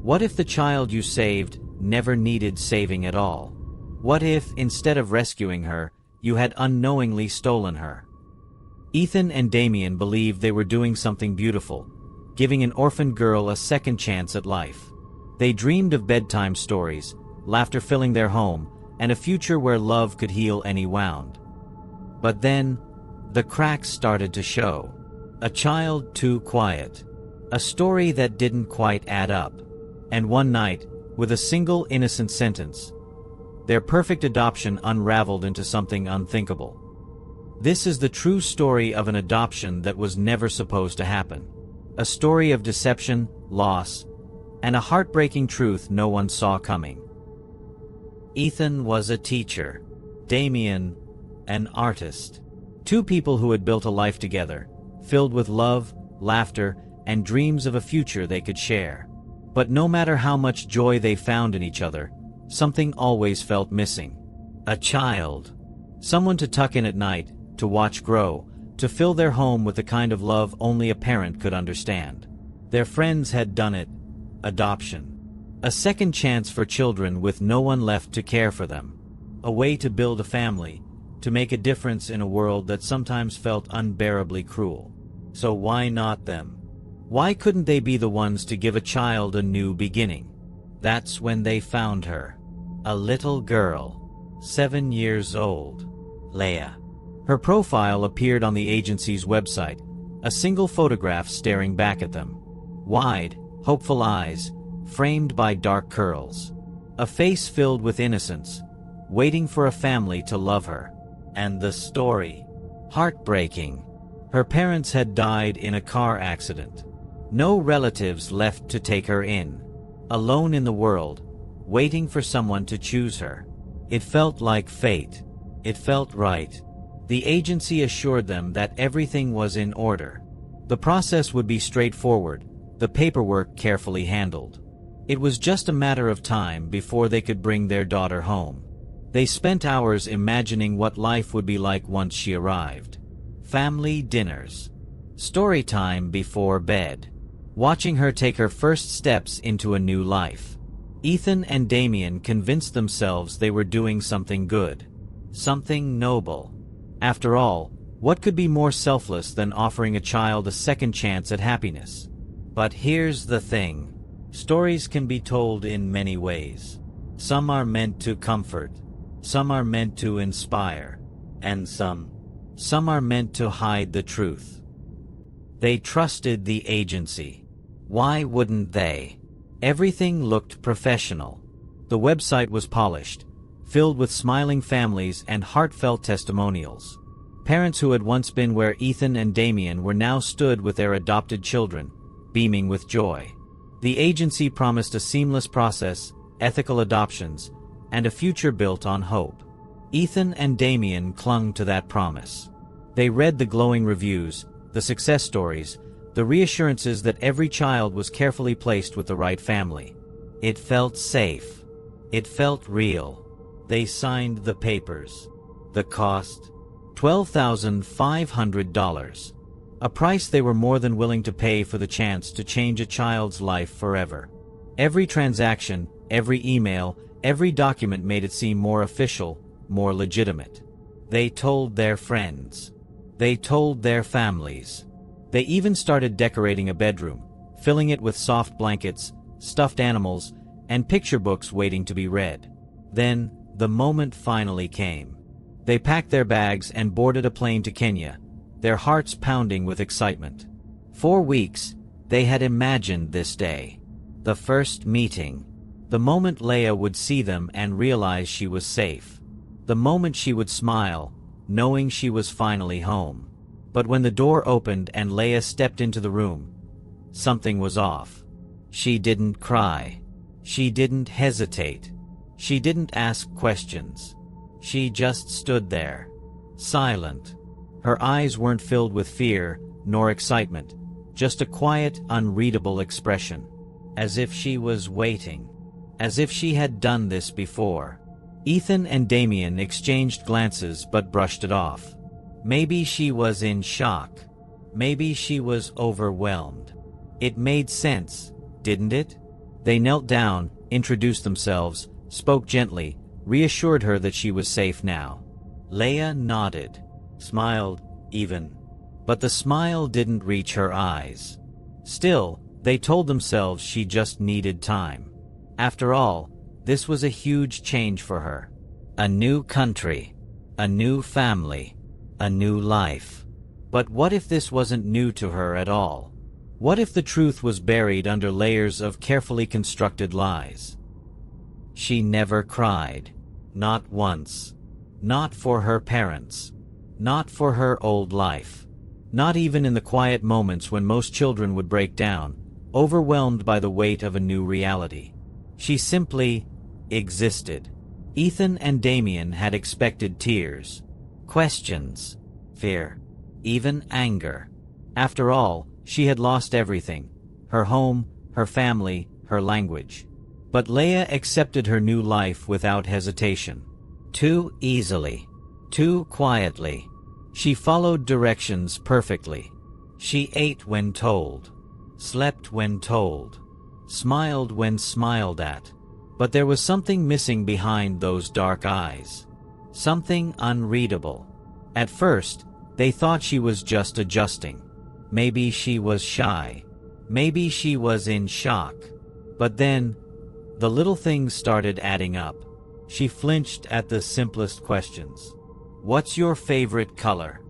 What if the child you saved never needed saving at all? What if, instead of rescuing her, you had unknowingly stolen her? Ethan and Damian believed they were doing something beautiful, giving an orphaned girl a second chance at life. They dreamed of bedtime stories, laughter filling their home, and a future where love could heal any wound. But then, the cracks started to show. A child too quiet. A story that didn't quite add up. And one night, with a single innocent sentence, their perfect adoption unraveled into something unthinkable. This is the true story of an adoption that was never supposed to happen. A story of deception, loss, and a heartbreaking truth no one saw coming. Ethan was a teacher. Damian, an artist. Two people who had built a life together, filled with love, laughter, and dreams of a future they could share. But no matter how much joy they found in each other, something always felt missing. A child. Someone to tuck in at night, to watch grow, to fill their home with the kind of love only a parent could understand. Their friends had done it. Adoption. A second chance for children with no one left to care for them. A way to build a family, to make a difference in a world that sometimes felt unbearably cruel. So why not them? Why couldn't they be the ones to give a child a new beginning? That's when they found her. A little girl, 7 years old. Laya. Her profile appeared on the agency's website, a single photograph staring back at them. Wide, hopeful eyes, framed by dark curls. A face filled with innocence, waiting for a family to love her. And the story. Heartbreaking. Her parents had died in a car accident. No relatives left to take her in. Alone in the world, waiting for someone to choose her. It felt like fate. It felt right. The agency assured them that everything was in order. The process would be straightforward, the paperwork carefully handled. It was just a matter of time before they could bring their daughter home. They spent hours imagining what life would be like once she arrived. Family dinners. Story time before bed. Watching her take her first steps into a new life. Ethan and Damian convinced themselves they were doing something good. Something noble. After all, what could be more selfless than offering a child a second chance at happiness? But here's the thing. Stories can be told in many ways. Some are meant to comfort. Some are meant to inspire. And some are meant to hide the truth. They trusted the agency. Why wouldn't they? Everything looked professional. The website was polished, filled with smiling families and heartfelt testimonials. Parents who had once been where Ethan and Damian were now stood with their adopted children, beaming with joy. The agency promised a seamless process, ethical adoptions, and a future built on hope. Ethan and Damian clung to that promise. They read the glowing reviews, the success stories, the reassurances that every child was carefully placed with the right family. It felt safe. It felt real. They signed the papers. The cost? $12,500. A price they were more than willing to pay for the chance to change a child's life forever. Every transaction, every email, every document made it seem more official, more legitimate. They told their friends. They told their families. They even started decorating a bedroom, filling it with soft blankets, stuffed animals, and picture books waiting to be read. Then, the moment finally came. They packed their bags and boarded a plane to Kenya, their hearts pounding with excitement. 4 weeks, they had imagined this day. The first meeting. The moment Laya would see them and realize she was safe. The moment she would smile, knowing she was finally home. But when the door opened and Laya stepped into the room, something was off. She didn't cry. She didn't hesitate. She didn't ask questions. She just stood there, silent. Her eyes weren't filled with fear, nor excitement, just a quiet, unreadable expression. As if she was waiting. As if she had done this before. Ethan and Damian exchanged glances but brushed it off. Maybe she was in shock. Maybe she was overwhelmed. It made sense, didn't it? They knelt down, introduced themselves, spoke gently, reassured her that she was safe now. Laya nodded, smiled, even. But the smile didn't reach her eyes. Still, they told themselves she just needed time. After all, this was a huge change for her. A new country, a new family, a new life. But what if this wasn't new to her at all? What if the truth was buried under layers of carefully constructed lies? She never cried. Not once. Not for her parents. Not for her old life. Not even in the quiet moments when most children would break down, overwhelmed by the weight of a new reality. She simply existed. Ethan and Damian had expected tears, questions, fear, even anger. After all, she had lost everything: her home, her family, her language. But Laya accepted her new life without hesitation. Too easily. Too quietly. She followed directions perfectly. She ate when told, slept when told, smiled when smiled at. But there was something missing behind those dark eyes. Something unreadable. At first, they thought she was just adjusting. Maybe she was shy. Maybe she was in shock. But then, the little things started adding up. She flinched at the simplest questions. What's your favorite color?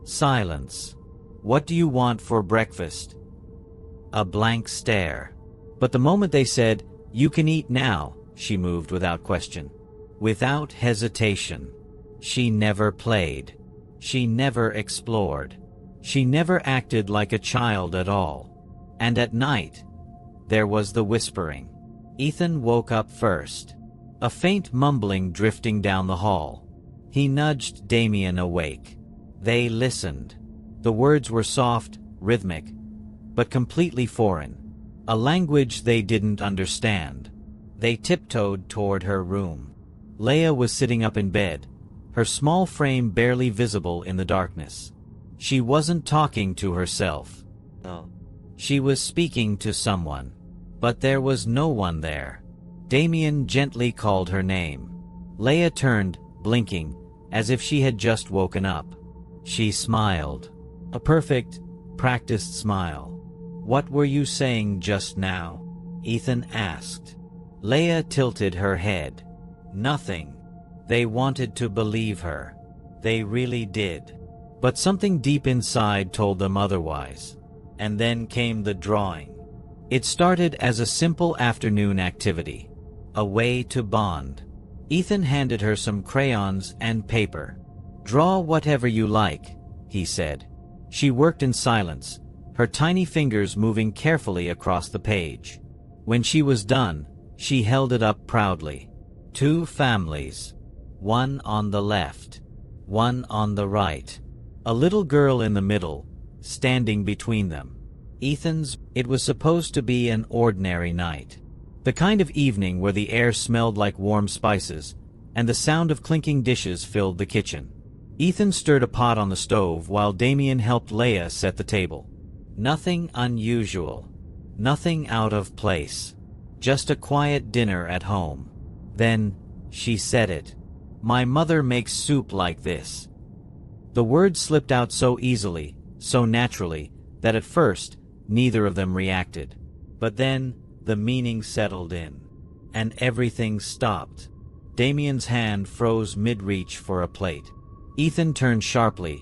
Silence. What do you want for breakfast? A blank stare. But the moment they said, "You can eat now," she moved without question. Without hesitation. She never played. She never explored. She never acted like a child at all. And at night, there was the whispering. Ethan woke up first. A faint mumbling drifting down the hall. He nudged Damian awake. They listened. The words were soft, rhythmic, but completely foreign. A language they didn't understand. They tiptoed toward her room. Laya was sitting up in bed, her small frame barely visible in the darkness. She wasn't talking to herself. No. She was speaking to someone. But there was no one there. Damian gently called her name. Laya turned, blinking, as if she had just woken up. She smiled. A perfect, practiced smile. "What were you saying just now?" Ethan asked. Laya tilted her head. Nothing. They wanted to believe her. They really did. But something deep inside told them otherwise. And then came the drawing. It started as a simple afternoon activity. A way to bond. Ethan handed her some crayons and paper. "Draw whatever you like," he said. She worked in silence, her tiny fingers moving carefully across the page. When she was done, she held it up proudly. 2 families. One on the left. One on the right. A little girl in the middle, standing between them. Ethan's. It was supposed to be an ordinary night. The kind of evening where the air smelled like warm spices, and the sound of clinking dishes filled the kitchen. Ethan stirred a pot on the stove while Damian helped Laya set the table. Nothing unusual. Nothing out of place. Just a quiet dinner at home. Then, she said it. "My mother makes soup like this." The words slipped out so easily, so naturally, that at first, neither of them reacted. But then, the meaning settled in. And everything stopped. Damian's hand froze mid-reach for a plate. Ethan turned sharply,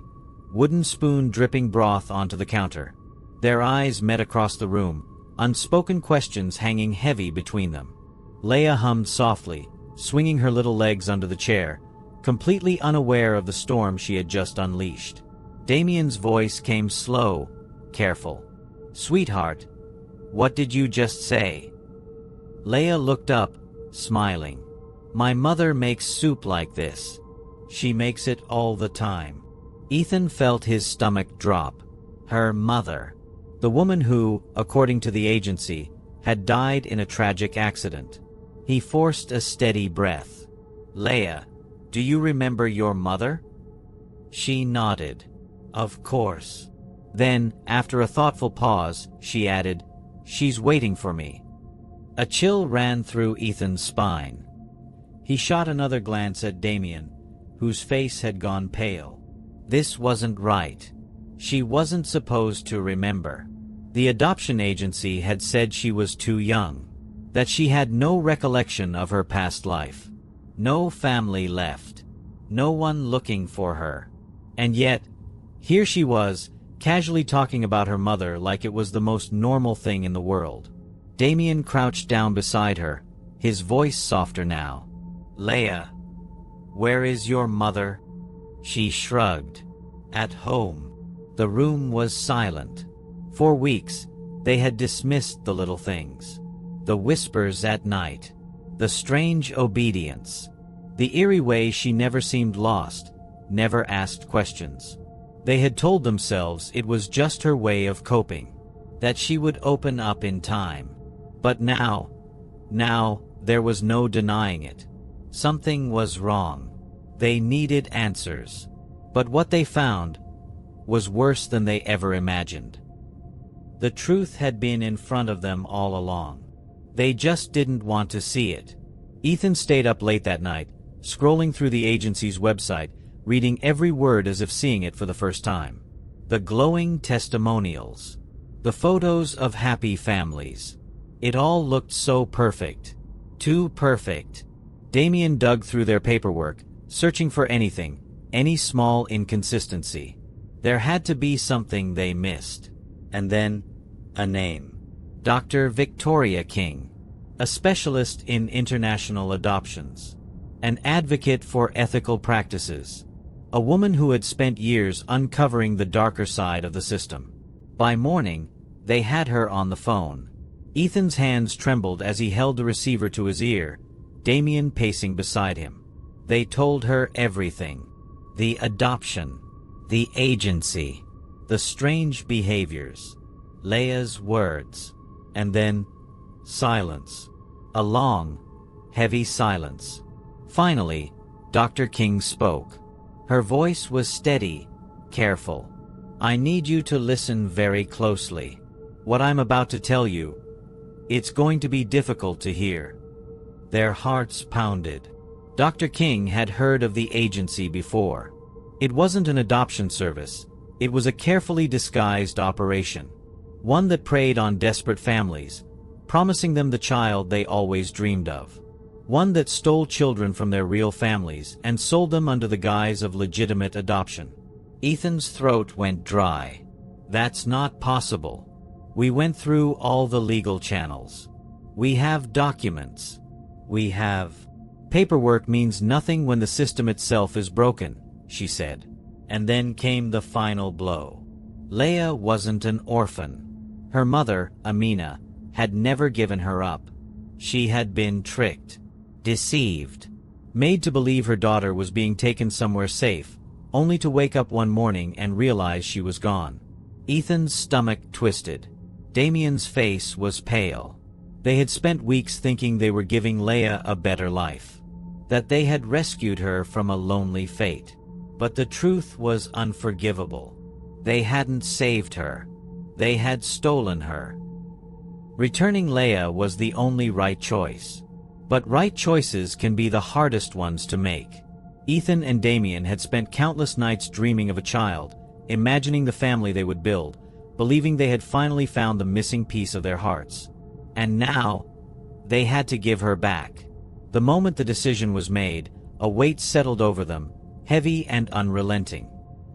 wooden spoon dripping broth onto the counter. Their eyes met across the room, unspoken questions hanging heavy between them. Laya hummed softly, swinging her little legs under the chair, completely unaware of the storm she had just unleashed. Damian's voice came slow, careful. "Sweetheart, what did you just say?" Laya looked up, smiling. "My mother makes soup like this. She makes it all the time." Ethan felt his stomach drop. Her mother. The woman who, according to the agency, had died in a tragic accident. He forced a steady breath. "Laya, do you remember your mother?" She nodded. "Of course." Then, after a thoughtful pause, she added, "She's waiting for me." A chill ran through Ethan's spine. He shot another glance at Damian, whose face had gone pale. This wasn't right. She wasn't supposed to remember. The adoption agency had said she was too young, that she had no recollection of her past life. No family left. No one looking for her. And yet, here she was, casually talking about her mother like it was the most normal thing in the world. Damian crouched down beside her, his voice softer now. "Laya, where is your mother?" She shrugged. "At home." The room was silent. For weeks, they had dismissed the little things. The whispers at night. The strange obedience. The eerie way she never seemed lost, never asked questions. They had told themselves it was just her way of coping, that she would open up in time. But now there was no denying it. Something was wrong. They needed answers. But what they found was worse than they ever imagined. The truth had been in front of them all along. They just didn't want to see it. Ethan stayed up late that night, scrolling through the agency's website, reading every word as if seeing it for the first time. The glowing testimonials. The photos of happy families. It all looked so perfect. Too perfect. Damian dug through their paperwork, searching for anything, any small inconsistency. There had to be something they missed. And then, a name. Dr. Victoria King. A specialist in international adoptions. An advocate for ethical practices. A woman who had spent years uncovering the darker side of the system. By morning, they had her on the phone. Ethan's hands trembled as he held the receiver to his ear, Damian pacing beside him. They told her everything. The adoption. The agency. The strange behaviors. Laya's words. And then, silence. A long, heavy silence. Finally, Dr. King spoke. Her voice was steady, careful. "I need you to listen very closely. What I'm about to tell you, it's going to be difficult to hear." Their hearts pounded. Dr. King had heard of the agency before. It wasn't an adoption service. It was a carefully disguised operation. One that preyed on desperate families, promising them the child they always dreamed of. One that stole children from their real families and sold them under the guise of legitimate adoption. Ethan's throat went dry. "That's not possible. We went through all the legal channels. We have documents. We have..." "Paperwork means nothing when the system itself is broken," she said. And then came the final blow. Laya wasn't an orphan. Her mother, Amina, had never given her up. She had been tricked. Deceived. Made to believe her daughter was being taken somewhere safe, only to wake up one morning and realize she was gone. Ethan's stomach twisted. Damian's face was pale. They had spent weeks thinking they were giving Laya a better life. That they had rescued her from a lonely fate. But the truth was unforgivable. They hadn't saved her. They had stolen her. Returning Laya was the only right choice. But right choices can be the hardest ones to make. Ethan and Damian had spent countless nights dreaming of a child, imagining the family they would build, believing they had finally found the missing piece of their hearts. And now, they had to give her back. The moment the decision was made, a weight settled over them, heavy and unrelenting.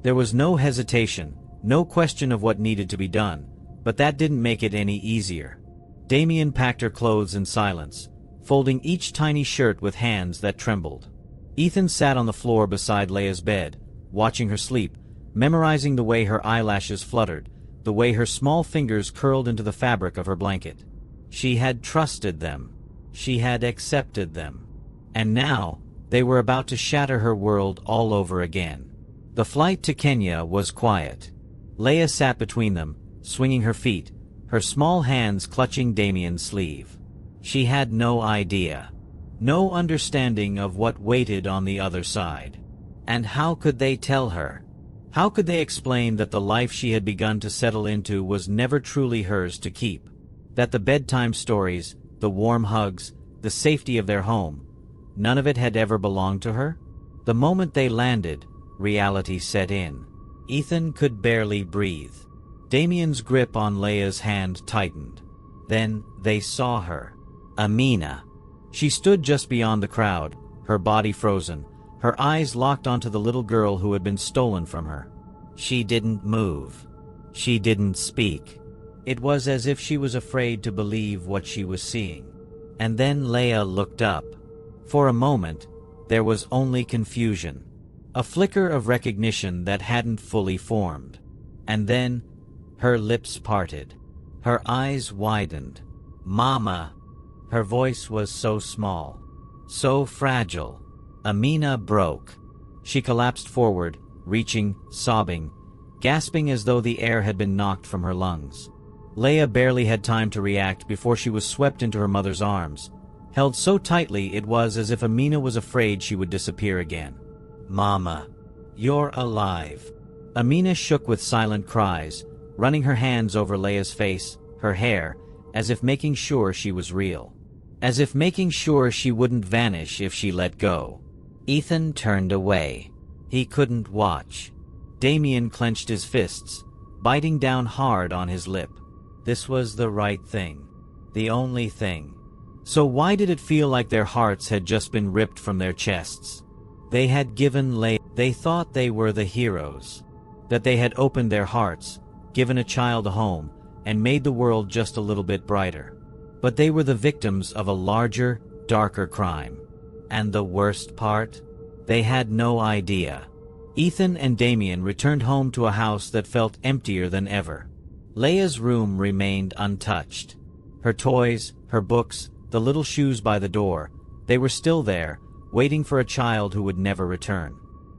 There was no hesitation, no question of what needed to be done, but that didn't make it any easier. Damian packed her clothes in silence, folding each tiny shirt with hands that trembled. Ethan sat on the floor beside Laya's bed, watching her sleep, memorizing the way her eyelashes fluttered, the way her small fingers curled into the fabric of her blanket. She had trusted them. She had accepted them. And now, they were about to shatter her world all over again. The flight to Kenya was quiet. Laya sat between them, swinging her feet, her small hands clutching Damian's sleeve. She had no idea. No understanding of what waited on the other side. And how could they tell her? How could they explain that the life she had begun to settle into was never truly hers to keep? That the bedtime stories, the warm hugs, the safety of their home, none of it had ever belonged to her? The moment they landed, reality set in. Ethan could barely breathe. Damian's grip on Laya's hand tightened. Then they saw her. Amina. She stood just beyond the crowd, her body frozen, her eyes locked onto the little girl who had been stolen from her. She didn't move. She didn't speak. It was as if she was afraid to believe what she was seeing. And then Laya looked up. For a moment, there was only confusion. A flicker of recognition that hadn't fully formed. And then, her lips parted. Her eyes widened. "Mama!" Her voice was so small, so fragile. Amina broke. She collapsed forward, reaching, sobbing, gasping as though the air had been knocked from her lungs. Laya barely had time to react before she was swept into her mother's arms, held so tightly it was as if Amina was afraid she would disappear again. "Mama, you're alive." Amina shook with silent cries, running her hands over Laya's face, her hair, as if making sure she was real. As if making sure she wouldn't vanish if she let go. Ethan turned away. He couldn't watch. Damian clenched his fists, biting down hard on his lip. This was the right thing. The only thing. So why did it feel like their hearts had just been ripped from their chests? They had given Laya. They thought they were the heroes. That they had opened their hearts, given a child a home, and made the world just a little bit brighter. But they were the victims of a larger, darker crime. And the worst part? They had no idea. Ethan and Damian returned home to a house that felt emptier than ever. Laya's room remained untouched. Her toys, her books, the little shoes by the door, they were still there, waiting for a child who would never return.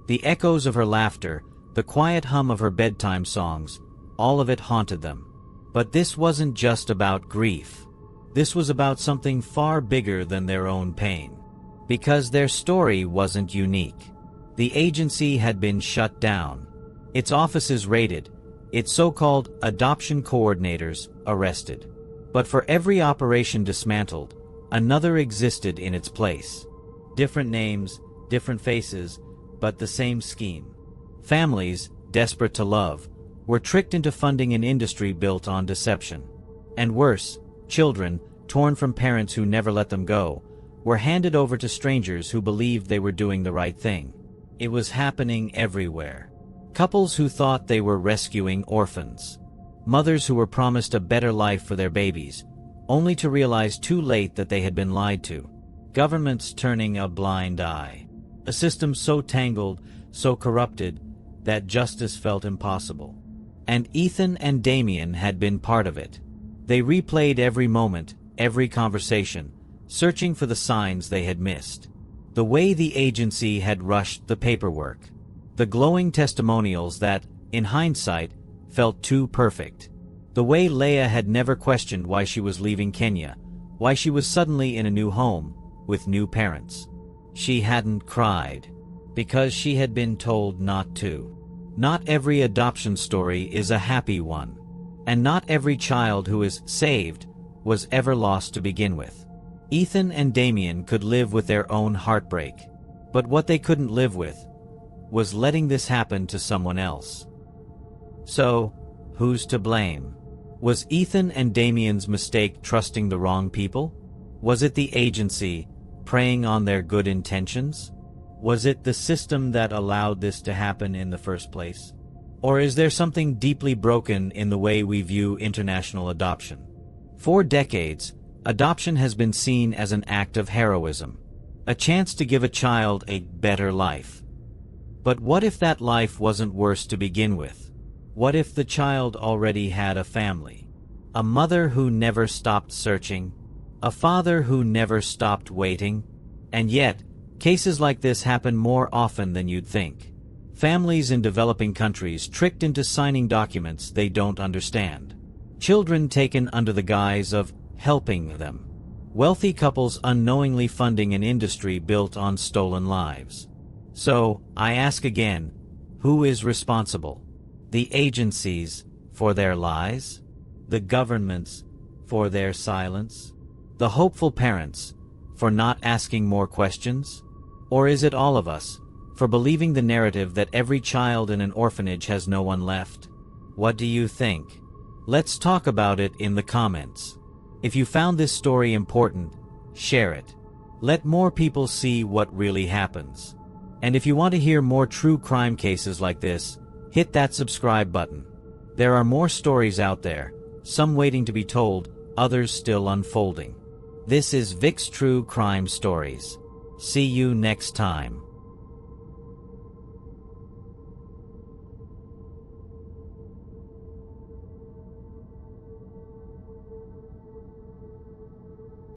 The echoes of her laughter, the quiet hum of her bedtime songs, all of it haunted them. But this wasn't just about grief. This was about something far bigger than their own pain. Because their story wasn't unique. The agency had been shut down. Its offices raided, its so-called adoption coordinators arrested. But for every operation dismantled, another existed in its place. Different names, different faces, but the same scheme. Families, desperate to love, were tricked into funding an industry built on deception. And worse, children, torn from parents who never let them go, were handed over to strangers who believed they were doing the right thing. It was happening everywhere. Couples who thought they were rescuing orphans. Mothers who were promised a better life for their babies, only to realize too late that they had been lied to. Governments turning a blind eye. A system so tangled, so corrupted, that justice felt impossible. And Ethan and Damian had been part of it. They replayed every moment, every conversation, searching for the signs they had missed. The way the agency had rushed the paperwork. The glowing testimonials that, in hindsight, felt too perfect. The way Laya had never questioned why she was leaving Kenya, why she was suddenly in a new home, with new parents. She hadn't cried, because she had been told not to. Not every adoption story is a happy one. And not every child who is saved was ever lost to begin with. Ethan and Damian could live with their own heartbreak. But what they couldn't live with was letting this happen to someone else. So, who's to blame? Was Ethan and Damian's mistake trusting the wrong people? Was it the agency preying on their good intentions? Was it the system that allowed this to happen in the first place? Or is there something deeply broken in the way we view international adoption? For decades, adoption has been seen as an act of heroism, a chance to give a child a better life. But what if that life wasn't worse to begin with? What if the child already had a family? A mother who never stopped searching? A father who never stopped waiting? And yet, cases like this happen more often than you'd think. Families in developing countries tricked into signing documents they don't understand. Children taken under the guise of helping them. Wealthy couples unknowingly funding an industry built on stolen lives. So, I ask again, who is responsible? The agencies for their lies? The governments for their silence? The hopeful parents, for not asking more questions? Or is it all of us, for believing the narrative that every child in an orphanage has no one left? What do you think? Let's talk about it in the comments. If you found this story important, share it. Let more people see what really happens. And if you want to hear more true crime cases like this, hit that subscribe button. There are more stories out there, some waiting to be told, others still unfolding. This is Vic's True Crime Stories. See you next time.